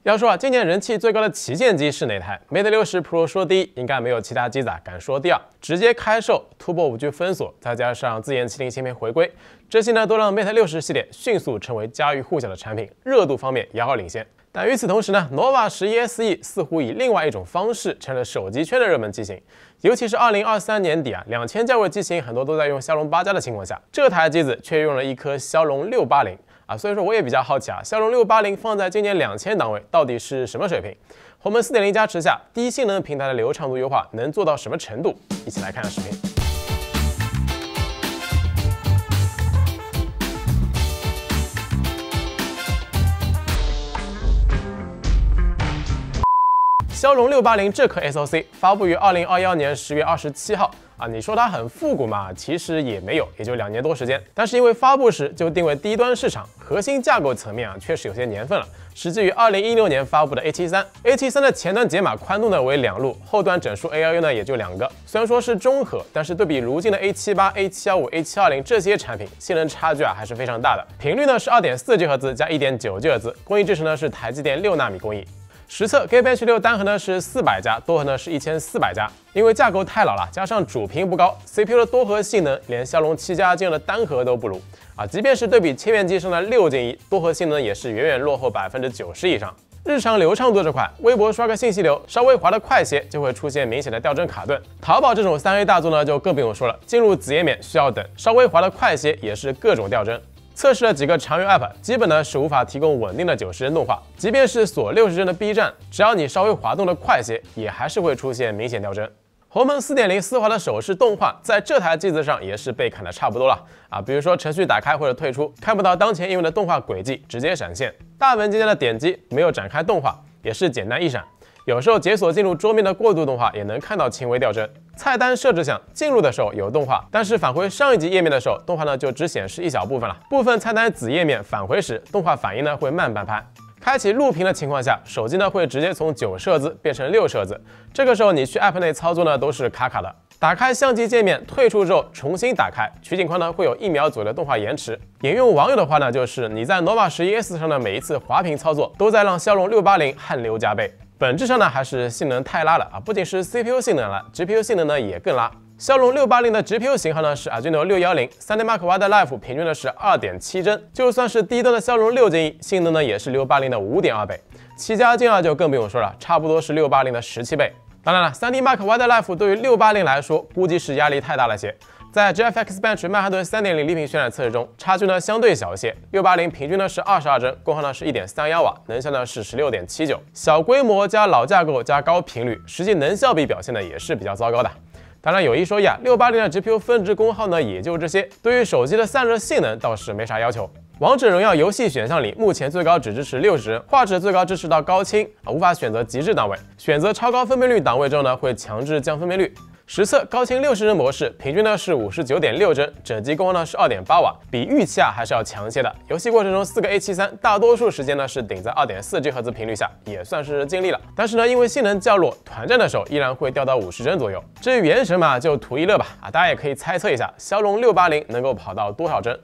要说今年人气最高的旗舰机是哪台 ？Mate 60 Pro 说第一，应该没有其他机子敢说第二。直接开售，突破5G 封锁，再加上自研麒麟芯片回归，这些呢都让 Mate 60系列迅速成为家喻户晓的产品，热度方面遥遥领先。但与此同时呢 ，Nova 11 SE 似乎以另外一种方式成了手机圈的热门机型。尤其是2023年底2000价位机型很多都在用骁龙8加的情况下，这台机子却用了一颗骁龙680。所以说我也比较好奇骁龙680放在今年2000档位到底是什么水平？鸿蒙 4.0 加持下，低性能平台的流畅度优化能做到什么程度？一起来看视频。骁龙680这颗 SoC 发布于2021年10月27号。你说它很复古嘛？其实也没有，也就2年多时间。但是因为发布时就定位低端市场，核心架构层面确实有些年份了。是基于2016年发布的 A73 的前端解码宽度呢为2路，后端整数 ALU 呢也就2个。虽然说是中和，但是对比如今的 A78、A715、A720 这些产品，性能差距还是非常大的。频率呢是2.4GHz 加1.9GHz，工艺制程呢是台积电6纳米工艺。实测 Geekbench 6单核呢是400加，多核呢是1400加。因为架构太老了，加上主频不高 ，CPU 的多核性能连骁龙7加这样的单核都不如即便是对比千元机上的6进1，多核性能也是远远落后90%以上。日常流畅度这块，微博刷个信息流，稍微滑得快些就会出现明显的掉帧卡顿。淘宝这种3A 大作呢就更不用说了，进入子页面需要等，稍微滑得快些也是各种掉帧。测试了几个常用 App， 基本呢是无法提供稳定的90帧动画，即便是锁60帧的 B 站，只要你稍微滑动的快些，也还是会出现明显掉帧。鸿蒙 4.0 丝滑的手势动画，在这台机子上也是被砍的差不多了比如说程序打开或者退出，看不到当前应用的动画轨迹，直接闪现。大文件夹的点击没有展开动画，也是简单一闪。有时候解锁进入桌面的过渡动画也能看到轻微掉帧。菜单设置项进入的时候有动画，但是返回上一级页面的时候，动画呢就只显示一小部分了。部分菜单子页面返回时，动画反应呢会慢半拍。开启录屏的情况下，手机呢会直接从9摄兹变成6摄兹，这个时候你去 App 内操作呢都是卡卡的。打开相机界面，退出之后重新打开，取景框呢会有1秒左右的动画延迟。引用网友的话呢，就是你在 Nova 11 S 上的每一次滑屏操作，都在让骁龙680汗流浃背。本质上呢还是性能太拉了不仅是 CPU 性能了 ，GPU 性能呢也更拉。骁龙680的 GPU 型号呢是 Adreno 610，3D Mark Wildlife 平均呢是2.7帧，就算是低端的骁龙6进1，性能呢也是680的5.2倍，7加进2就更不用说了，差不多是680的17倍。当然了 ，3D Mark Wildlife 对于680来说，估计是压力太大了些。在 GFX Bench 曼哈顿 3.0 力屏渲染测试中，差距呢相对小一些，680平均呢是22帧，功耗呢是1.31瓦，能效呢是16.79。小规模加老架构加高频率，实际能效比表现呢也是比较糟糕的。当然有一说一680的 GPU 分值功耗呢也就这些，对于手机的散热性能倒是没啥要求。王者荣耀游戏选项里，目前最高只支持60帧，画质最高支持到高清无法选择极致档位。选择超高分辨率档位之后呢，会强制降分辨率。实测高清60帧模式，平均呢是59.6帧，整机功耗呢是2.8瓦，比预期还是要强些的。游戏过程中4个 A73，大多数时间呢是顶在2.4GHz 频率下，也算是尽力了。但是呢，因为性能较弱，团战的时候依然会掉到50帧左右。至于原神嘛，就图一乐吧大家也可以猜测一下，骁龙680能够跑到多少帧？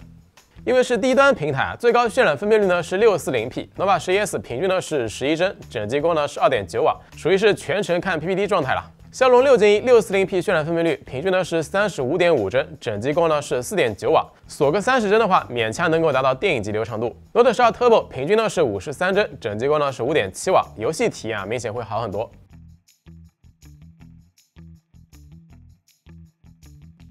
因为是低端平台最高渲染分辨率呢是 640p，Nova 11 S 平均呢是11帧，整机功呢是2.9瓦，属于是全程看 PPT 状态了。骁龙6进1 640p 渲染分辨率平均呢是 35.5帧，整机功呢是 4.9瓦，锁个30帧的话，勉强能够达到电影级流畅度。Note 12 Turbo 平均呢是53帧，整机功呢是 5.7瓦，游戏体验明显会好很多。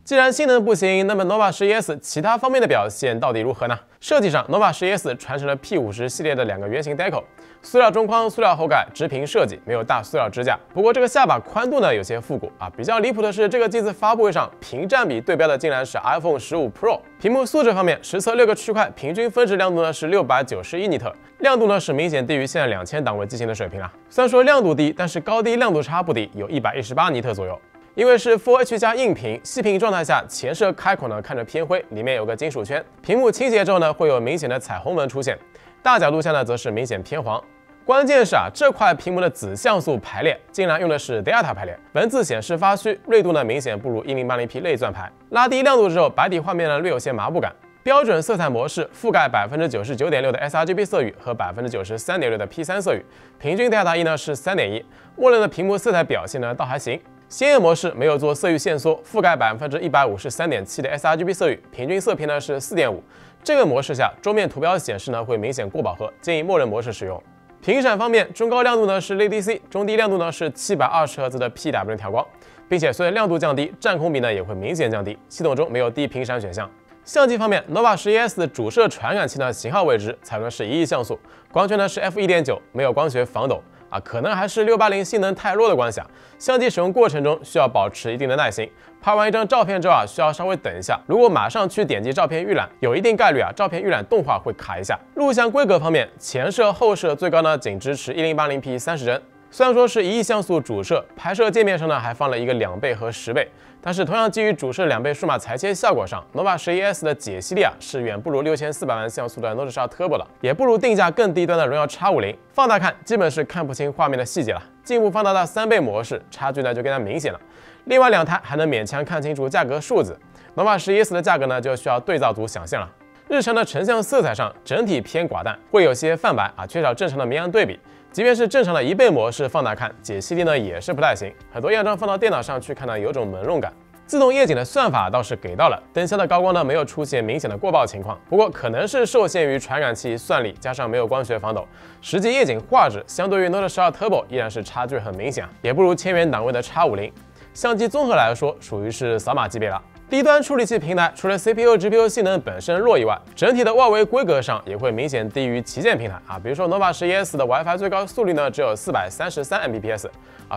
既然性能不行，那么 Nova 11 S 其他方面的表现到底如何呢？设计上 ，Nova 11 S 传承了 P50 系列的2个圆形 Deco， 塑料中框、塑料后盖，直屏设计，没有大塑料支架。不过这个下巴宽度呢有些复古比较离谱的是，这个机子发布会上屏占比对标的竟然是 iPhone 15 Pro。屏幕素质方面，实测6个区块，平均分值亮度呢是691尼特，亮度呢是明显低于现在2000档位机型的水平了。虽然说亮度低，但是高低亮度差不低，有118尼特左右。因为是 Full H 加硬屏，细屏状态下前摄开口呢看着偏灰，里面有个金属圈。屏幕倾斜之后呢会有明显的彩虹纹出现，大角度下呢则是明显偏黄。关键是这块屏幕的子像素排列竟然用的是 Delta 排列，文字显示发虚，锐度呢明显不如1080p 类钻排。拉低亮度之后，白底画面呢略有些麻布感。标准色彩模式覆盖99.6%的 sRGB 色域和93.6%的 P3 色域，平均 Delta-E 呢是3.1，默认的屏幕色彩表现呢倒还行。鲜艳模式没有做色域限缩，覆盖153.7%的 sRGB 色域，平均色偏呢是4.5。这个模式下，桌面图标显示呢会明显过饱和，建议默认模式使用。频闪方面，中高亮度呢是 LEDC， 中低亮度呢是720赫兹的 PWM 调光，并且随着亮度降低，占空比呢也会明显降低。系统中没有低频闪选项。相机方面 ，nova 11S 的主摄传感器呢型号未知，采用的是1亿像素，光圈呢是 f1.9， 没有光学防抖。可能还是680性能太弱的关系啊。相机使用过程中需要保持一定的耐心，拍完一张照片之后需要稍微等一下。如果马上去点击照片预览，有一定概率照片预览动画会卡一下。录像规格方面，前摄后摄最高呢仅支持 1080p 30帧。虽然说是1亿像素主摄，拍摄界面上呢还放了一个2倍和10倍，但是同样基于主摄2倍数码裁切效果上 ，nova 11S 的解析力是远不如6400万像素的 Note 12 Turbo 的，也不如定价更低端的荣耀 X50。放大看，基本是看不清画面的细节了。进一步放大到3倍模式，差距呢就更加明显了。另外2台还能勉强看清楚价格数字 ，nova 11S 的价格呢就需要对照组想象了。日常的成像色彩上整体偏寡淡，会有些泛白缺少正常的明暗对比。即便是正常的1倍模式放大看，解析力呢也是不太行，很多样张放到电脑上去看呢，有种朦胧感。自动夜景的算法倒是给到了，灯箱的高光呢没有出现明显的过曝情况，不过可能是受限于传感器算力，加上没有光学防抖，实际夜景画质相对于 Note 12 Turbo 依然是差距很明显，也不如1000元档位的 X50。相机综合来说属于是扫码级别了。低端处理器平台除了 CPU、GPU 性能本身弱以外，整体的外围规格上也会明显低于旗舰平台比如说 nova 11S 的 WiFi 最高速率呢只有433 Mbps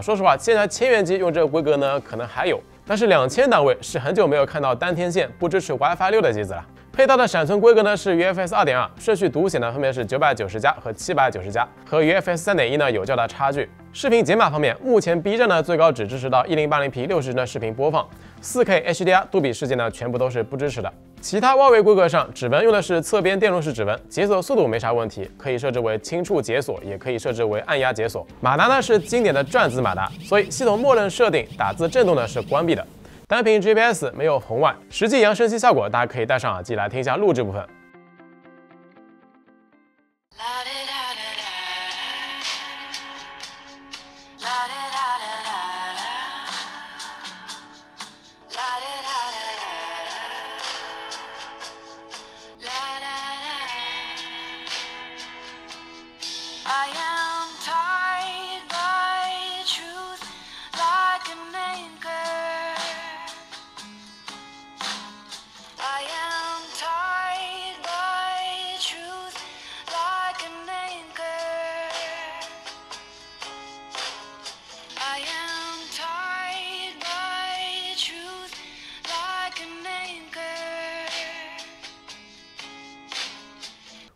说实话，现在1000元机用这个规格呢可能还有，但是2000档位是很久没有看到单天线不支持 WiFi 6的机子了。配套的闪存规格呢是 UFS 2.2， 顺序读写呢分别是990+和790+，和 UFS 3.1呢有较大差距。视频解码方面，目前 B 站呢最高只支持到 1080p 60帧的视频播放，4K HDR 杜比世界呢全部都是不支持的。其他外围规格上，指纹用的是侧边电路式指纹，解锁速度没啥问题，可以设置为轻触解锁，也可以设置为按压解锁。马达呢是经典的转子马达，所以系统默认设定打字震动呢是关闭的。单屏 GPS 没有红外，实际扬声器效果大家可以戴上耳机来听一下录制部分。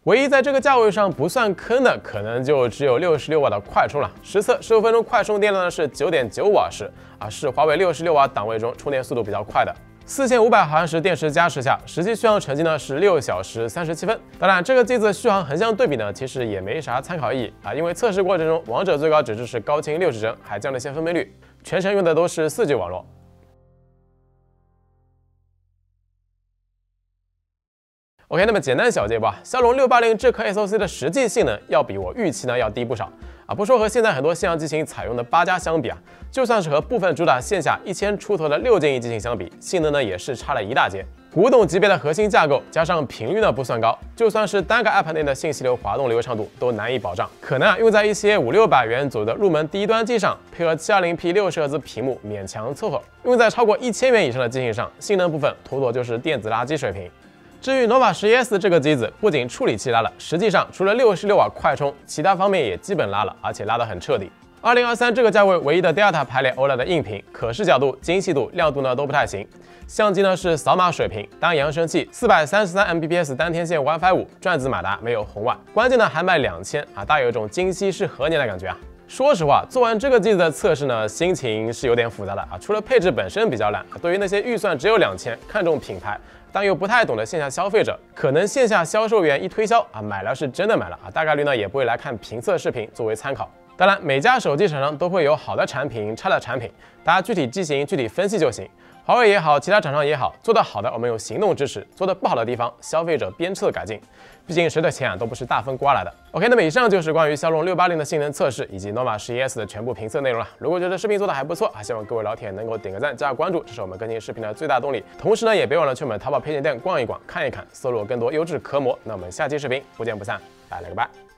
唯一在这个价位上不算坑的，可能就只有66瓦的快充了。实测15分钟快充电量呢是9.9瓦时，是华为66瓦档位中充电速度比较快的。4500毫安时电池加持下，实际续航成绩呢是6小时37分。当然，这个机子续航横向对比呢，其实也没啥参考意义因为测试过程中，王者最高只支持高清60帧，还降了些分辨率，全程用的都是4G 网络。OK， 那么简单小结吧，骁龙680这颗 SoC 的实际性能要比我预期呢要低不少不说和现在很多线上机型采用的8加相比就算是和部分主打线下1000出头的6件一机型相比，性能呢也是差了一大截。古董级别的核心架构加上频率呢不算高，就算是单个 App 内的信息流滑动流畅度都难以保障，可能用在一些500-600元左右的入门低端机上，配合720p 60赫兹屏幕勉强凑合；用在超过1000元以上的机型上，性能部分妥妥就是电子垃圾水平。至于 nova 11S 这个机子，不仅处理器拉了，实际上除了66瓦快充，其他方面也基本拉了，而且拉得很彻底。2023这个价位唯一的 Delta 排列 OLED 的硬屏，可视角度、精细度、亮度呢都不太行。相机呢是扫码水平，单扬声器433 Mbps 单天线 WiFi 5，转子马达没有红外，关键呢还卖2000大有一种今夕是何年的感觉说实话，做完这个机子的测试呢，心情是有点复杂的除了配置本身比较烂，对于那些预算只有2000，看重品牌但又不太懂的线下消费者，可能线下销售员一推销买了是真的买了大概率呢也不会来看评测视频作为参考。当然，每家手机厂商都会有好的产品、差的产品，大家具体机型具体分析就行。华为也好，其他厂商也好，做得好的我们用行动支持，做得不好的地方，消费者鞭策改进。毕竟谁的钱都不是大风刮来的。OK， 那么以上就是关于骁龙680的性能测试以及 Nova 11S 的全部评测内容了。如果觉得视频做的还不错希望各位老铁能够点个赞、加个关注，这是我们更新视频的最大动力。同时呢，也别忘了去我们淘宝配件店逛一逛、看一看，搜罗更多优质壳膜。那我们下期视频不见不散，拜了个拜。